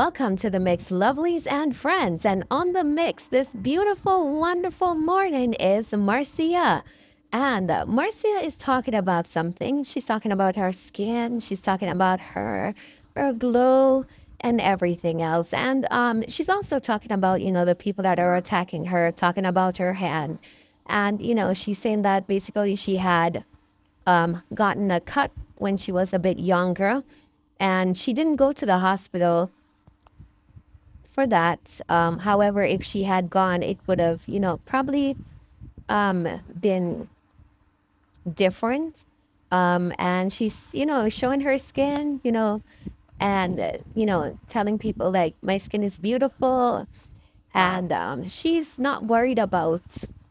welcome to the Mix Lovelies and Friends. And on the mix this beautiful, wonderful morning is Marcia. And Marcia is talking about something. She's talking about her skin. She's talking about her glow and everything else. And she's also talking about, the people that are attacking her, talking about her hand. And, she's saying that basically she had gotten a cut when she was a bit younger and she didn't go to the hospital for that. However, if she had gone, it would have, probably been different. And she's, showing her skin, and, telling people like my skin is beautiful. And she's not worried about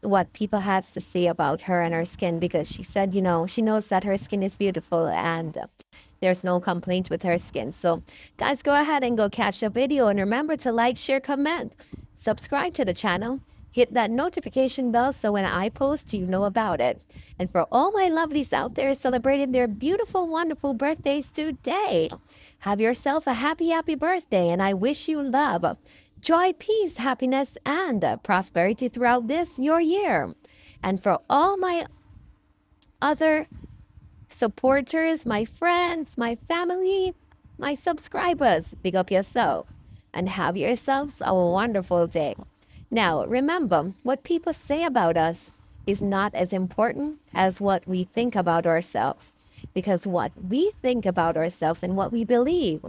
what people has to say about her and her skin because she said, she knows that her skin is beautiful and there's no complaint with her skin. So, guys, go ahead and go catch the video. And remember to like, share, comment, subscribe to the channel. Hit that notification bell so when I post, you know about it. And for all my lovelies out there celebrating their beautiful, wonderful birthdays today, have yourself a happy, happy birthday. And I wish you love, joy, peace, happiness, and prosperity throughout this, your year. And for all my other supporters, my friends, my family, my subscribers, big up yourself and have yourselves a wonderful day. Now, remember, what people say about us is not as important as what we think about ourselves, because what we think about ourselves and what we believe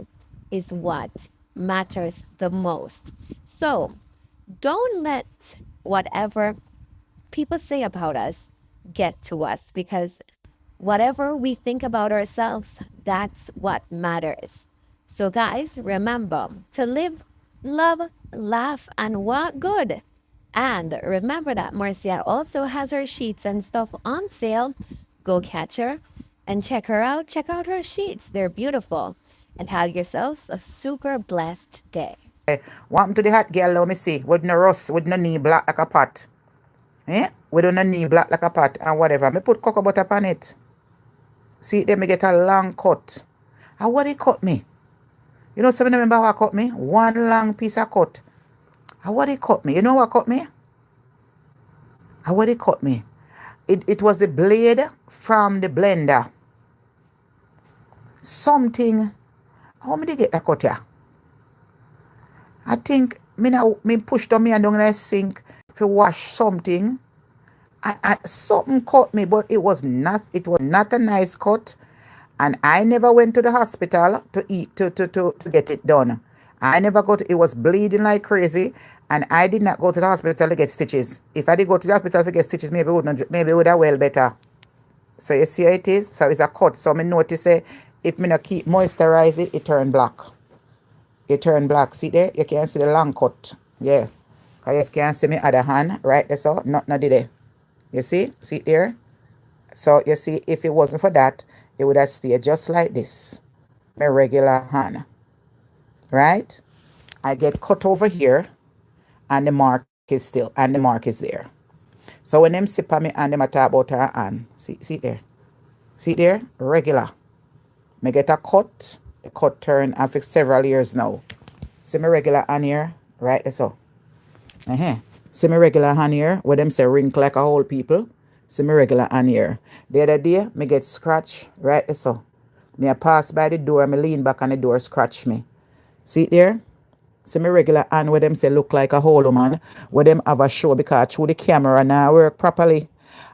is what matters the most. So, don't let whatever people say about us get to us, because whatever we think about ourselves, that's what matters. So, guys, remember to live, love, laugh, and walk good. And remember that Marcia also has her sheets and stuff on sale. Go catch her and check her out. Check out her sheets, they're beautiful. And have yourselves a super blessed day. What happened to the hot girl? Let me see. With no rust, with no knee black like a pot. With no knee black like a pot and whatever. Me put cocoa butter on it. See, then me get a long cut. And what he cut me? You know, some remember what cut me? One long piece of cut. And what he cut me? You know what cut me? And what he cut me? It was the blade from the blender. Something. How me get that cut here? I think me pushed on me and down in the sink to wash something. Something cut me, but it was not a nice cut. And I never went to the hospital to get it done. I never it was bleeding like crazy, and I did not go to the hospital to get stitches. If I did go to the hospital to get stitches, maybe it would have well better. So you see how it is? So it's a cut. So me notice if me not keep moisturize it, it turn black. It turn black. See there? You can see the long cut. Yeah. You can see my other hand right there. So not there. You see? See it there? So you see, if it wasn't for that, it would have stayed just like this. My regular hand. Right? I get cut over here and the mark is there. So when them sip on me and them talk about her hand, see there. See there? Regular. Me get a cut. The cut turn after several years now. See my regular hand here? Right there so. See my regular hand here, where them say wrinkle like a whole people. See my regular hand here. The other day, me get scratch right there so. Me I pass by the door, me lean back on the door, scratch me. See it there? See my regular hand where them say look like a whole woman. Where them have a show because through the camera now work properly.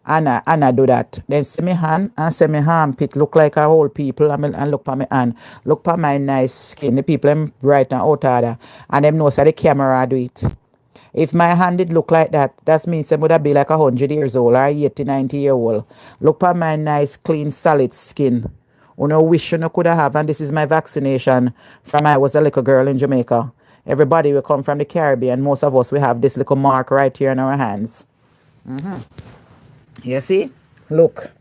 And I do that. Then see my hand and see my armpit look like a whole people and look for my hand. Look for my nice skin. The people them bright and out of that. And them know so the camera do it. If my hand did look like that, that means them would have be like 100 years old or 80, 90 years old. Look for my nice, clean, solid skin. You know, wish you could have. And this is my vaccination from I was a little girl in Jamaica. Everybody will come from the Caribbean. Most of us, we have this little mark right here in our hands. You see? Look.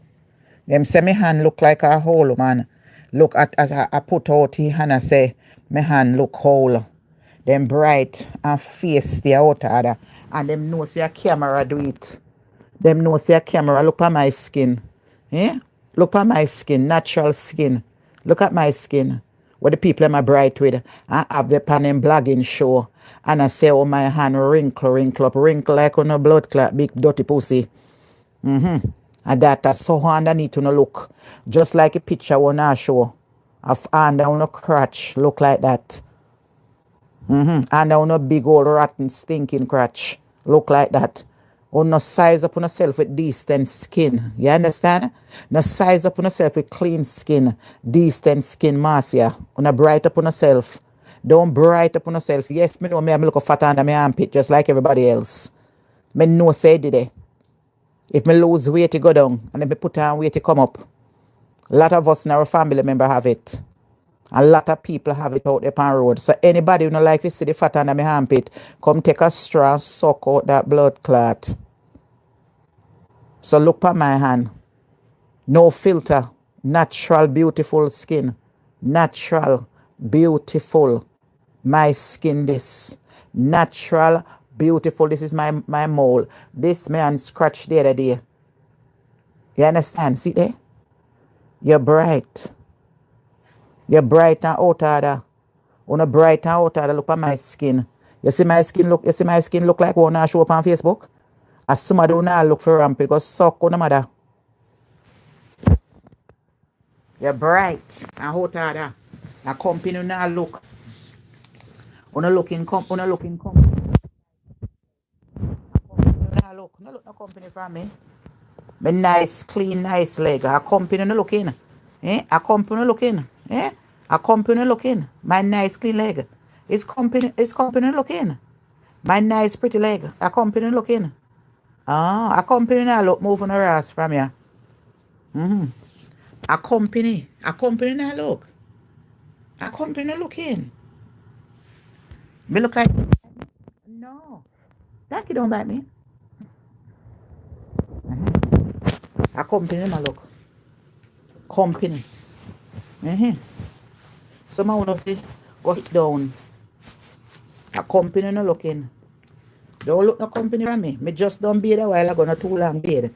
Them say my hand look like a whole man. Look at I put out the hand and say, my hand look whole. Them bright and face the out other. And them know see a camera do it. Them know see a camera. Look at my skin. Look at my skin. Natural skin. Look at my skin. What the people am I bright with. I have the pan and blogging show. And I say, oh, my hand wrinkle up, wrinkle like on a blood clot, big dirty pussy. And that's so underneath to no look. Just like a picture one I show. Of hand on a crotch, look like that. And on a big old rotten stinking crotch, look like that. On no size up on yourself with decent skin. You understand? No size up on yourself with clean skin, decent skin, Marcia. On a bright up on yourself. Don't bright up on yourself. Yes, me know me, I'm look fat under my armpit just like everybody else. Me know say it did. If me lose weight, it go down. And then me put on weight, it come up. A lot of us in our family member have it. A lot of people have it out there on the road. So anybody who don't like to see the fat under my armpit, come take a straw and suck out that blood clot. So look at my hand. No filter. Natural, beautiful skin. Natural, beautiful. My skin this. Natural, beautiful. This is my mole. This man scratched the other day. You understand? See there? You're bright. You're bright and out of that. On a bright and out of that, look at my skin. You see my skin look like one I show up on Facebook? As somebody who now look for ramp because suck on the mother. You're bright and out of that. A company now look. On a looking company. No look no company from me. My nice, clean, nice leg. A company no looking. A company looking. A company looking. My nice clean leg. Is company looking. My nice pretty leg. A company looking. A company now look moving her ass from you. A company now look. A company looking. Me look like no. That you don't like me. A company now look. Company. Some of you go sit down. A company no looking. Don't look no company from me. Me just done beard a while ago, not too long beard.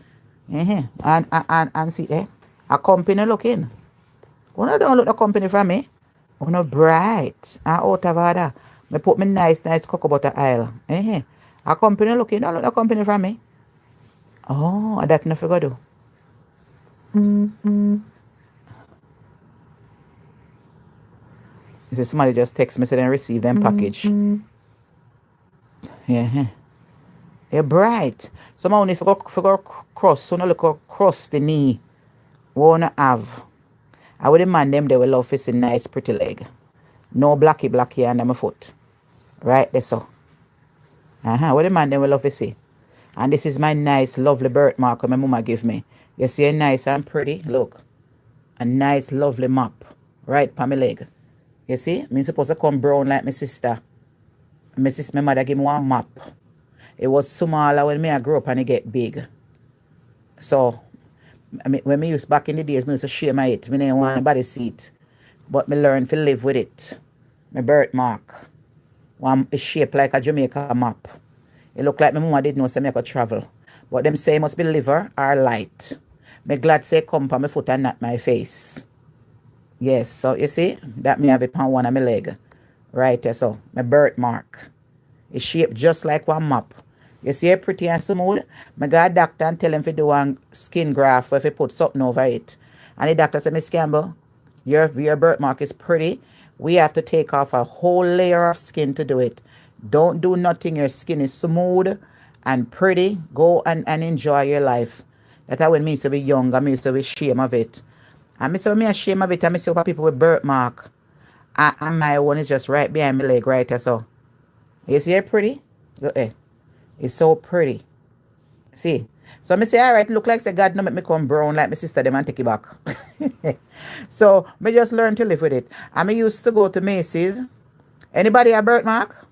And see there. A company looking. You don't look no company from me. You no bright. And out of order. Me put me nice cocoa butter oil. A company looking. Don't look no company from me. Oh, that no figure do. You see, somebody just text me, so then receive them package. Yeah. You're bright. Some only figure cross, so no look across the knee. Wanna have. I would demand them they will love to see nice pretty leg. No blacky under my foot. Right there so. What the man them will love to see. And this is my nice lovely birthmark my mama give me. You see a nice and pretty, look. A nice lovely map. Right pa my leg. You see? Me supposed to come brown like my sister. My mother give me one map. It was smaller when I grew up and it get big. So when me used back in the days, me used to share my it. Me didn't want nobody see it. But me learn to live with it. My birthmark. One is shaped like a Jamaica map. It look like my mama didn't know so I could travel. But them say it must be liver or light. Me glad say come from my foot and not my face. Yes, so you see, that me have it on one of my leg. Right there, so my birthmark. It's shaped just like one map. You see it pretty and smooth? I got a doctor and tell him to do one skin graft if he put something over it. And the doctor said, Miss Campbell, your birthmark is pretty. We have to take off a whole layer of skin to do it. Don't do nothing. Your skin is smooth and pretty. Go and enjoy your life. That's when me used to be young. I used to be ashamed of it. And me say me ashamed of it. And me see what people with birthmark. And my one is just right behind my leg right there. So you see it pretty? Look there. It's so pretty. See? So I say, all right, look like say God no make me come brown like my sister them and take it back. So me just learn to live with it. And me used to go to Macy's. Anybody a birthmark?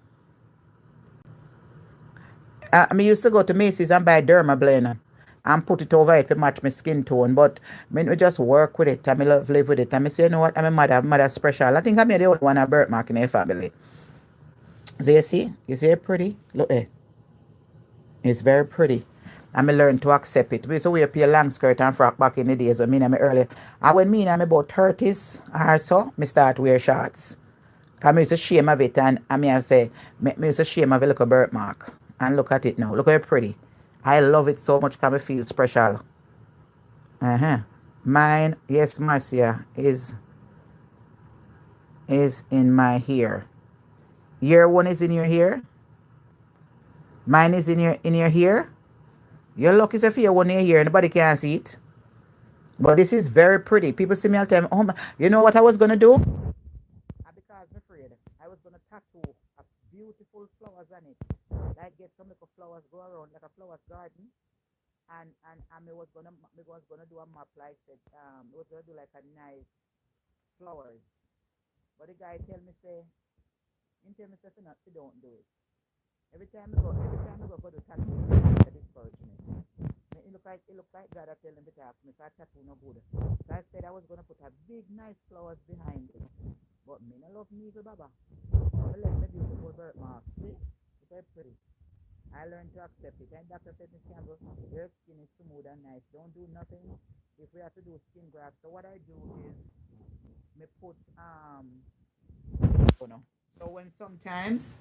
I used to go to Macy's and buy Dermablend and put it over it to match my skin tone. But me just work with it. I love live with it. And me say, you know what? I'm a mother special. I think I'm the only one a birthmark in their family. So you see? You see it pretty? Look there. It's very pretty. And I learned to accept it. We used to wear a long skirt and frock back in the days when me and me early. And when me and me about 30s or so, me start wear shorts. Because I used to shame of it and I say, me used to shame of a little birthmark. And look at it now. Look how pretty. I love it so much because I feel special. Uh-huh. Mine, yes, Marcia, is in my hair. Your one is in your hair. Mine is in your hair. Your luck is if your one in your hair. Nobody can see it. But this is very pretty. People see me all the time. Oh, you know what I was gonna do? Because I'm afraid. I was gonna tattoo a beautiful flowers on it. Like get some little flowers go around like a flowers garden. And I was gonna do a map like said I was gonna do like a nice flowers. But the guy tell me say not to don't do it. Every time I go for the tattoo, I discourage me. It look like God I tell him to talk me, because tattoo no good. So I said I was gonna put a big nice flowers behind it. But me no love needle baba. I like my beautiful birthmark. See? It's very pretty. I learned to accept it. And doctor said, Miss Campbell, your skin is smooth and nice. Don't do nothing if we have to do skin graft. So what I do is me put oh no. So when sometimes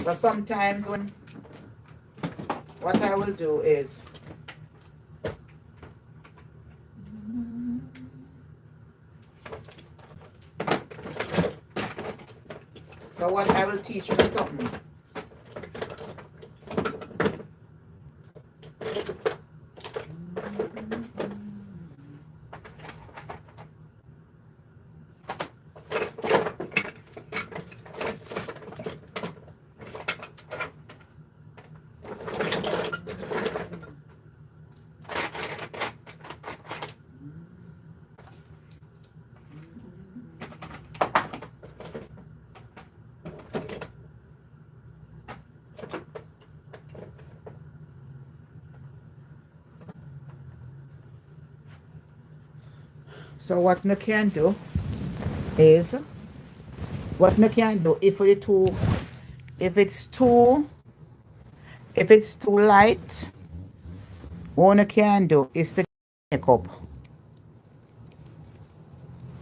but sometimes when what I will do is so what I will teach you something. So what me can do is what me can do if it's too if it's too light, what I can do is to get makeup.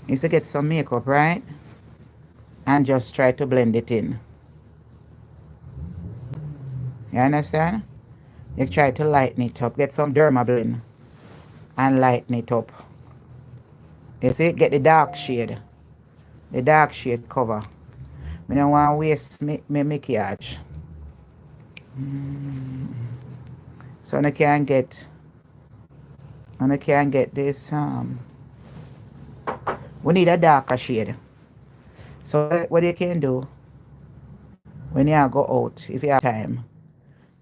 Is to get some makeup, right? And just try to blend it in. You understand? You try to lighten it up. Get some derma blend and lighten it up. You see? Get the dark shade. The dark shade cover. I don't want to waste my maquillage. So I can get this we need a darker shade. So what you can do when you go out, if you have time,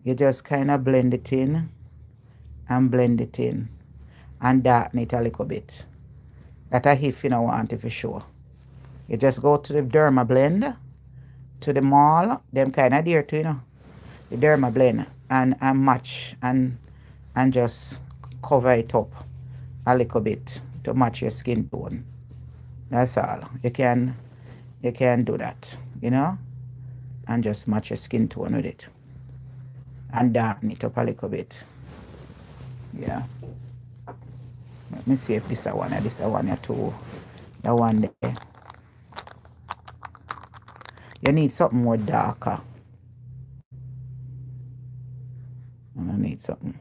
you just kind of blend it in and blend it in and darken it a little bit. That if you don't want it for sure. You just go to the derma blend, to the mall, them kind of there too, the derma blend and match and just cover it up a little bit to match your skin tone. That's all. You can do that, and just match your skin tone with it and darken it up a little bit. Yeah. Let me see if this one too. The one there. You need something more darker. And I need something.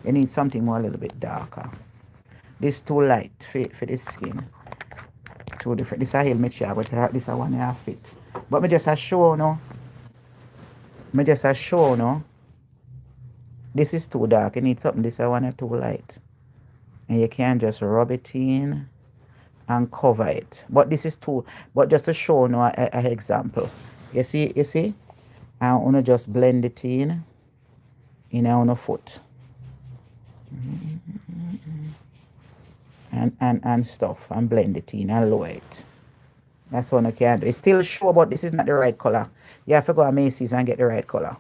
You need something more a little bit darker. This too light for the skin. Too different. This is a Mixup, but this one I fit. But me just a show no. This is too dark. You need something. This one too light. And you can just rub it in and cover it. But this is too. But just to show no an example. You see? I want to just blend it in our foot. And stuff and blend it in and lower it. That's what I can do. It's still show, but this is not the right color. You have to go to Macy's and get the right color.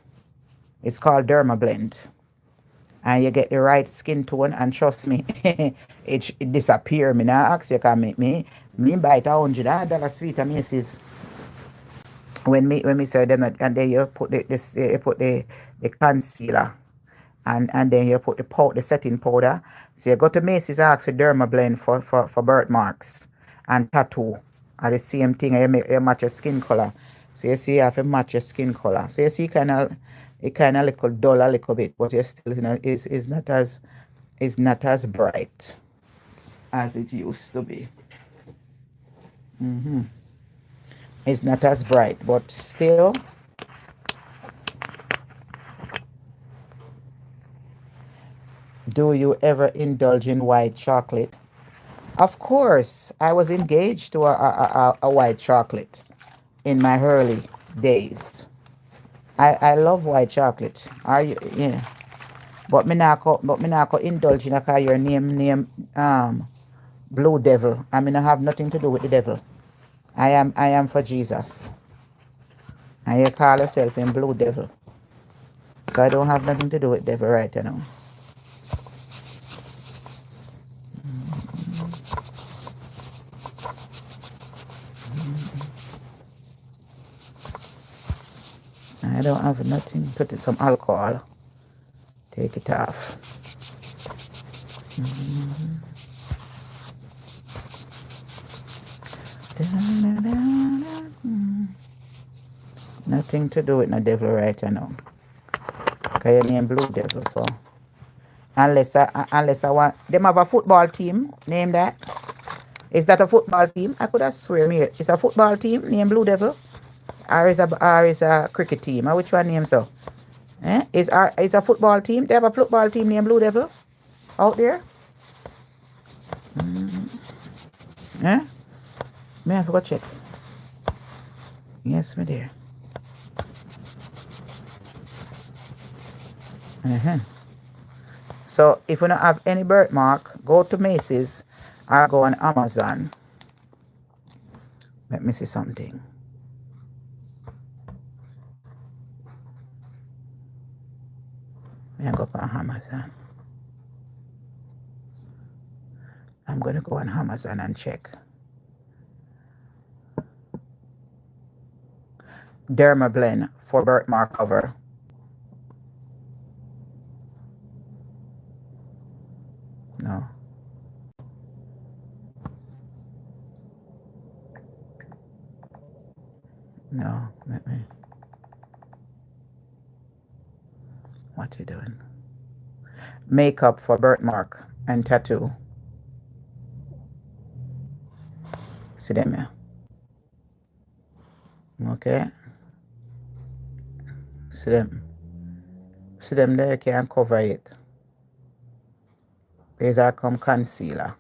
It's called Derma Blend. and you get the right skin tone, and trust me, it disappear. Me now ask you can make me buy it $100 sweet Macy's when me say them, and then you put you put the concealer, and then you put the setting powder. So you go to Macy's, ask for Dermablend for birthmarks and tattoo are the same thing, and you match your skin color. So you see you have to match your skin color. So you see it kind of little dull a little bit, but you still, you know, is not as bright as it used to be. It's not as bright, but still. Do you ever indulge in white chocolate? Of course, I was engaged to a white chocolate in my early days. I love white chocolate. Are you? Yeah. But me not go indulge in a car your name Blue Devil. I mean I have nothing to do with the devil. I am for Jesus. And you call yourself in Blue Devil. So I don't have nothing to do with devil right now. I don't have nothing. Put in some alcohol. Take it off. Nothing to do with no devil right now. Cause your name Blue Devil, so unless I want them have a football team, name that. Is that a football team? I could have swear me it's a football team named Blue Devil. Or is a cricket team. Or which one name so? Is a football team? They have a football team named Blue Devil out there? May I forgot check. Yes, my dear. So if you don't have any birthmark, go to Macy's or go on Amazon. Let me see something. I go on Amazon. I'm gonna go on Amazon and check. Dermablend for birthmark cover. No. No, let me. What you doing? Makeup for birthmark and tattoo. See them here. Okay. See them. See them there, you can cover it. These are come concealer.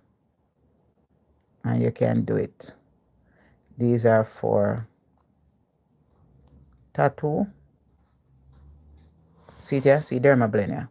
And you can do it. These are for tattoo. See there? See Dermablend here.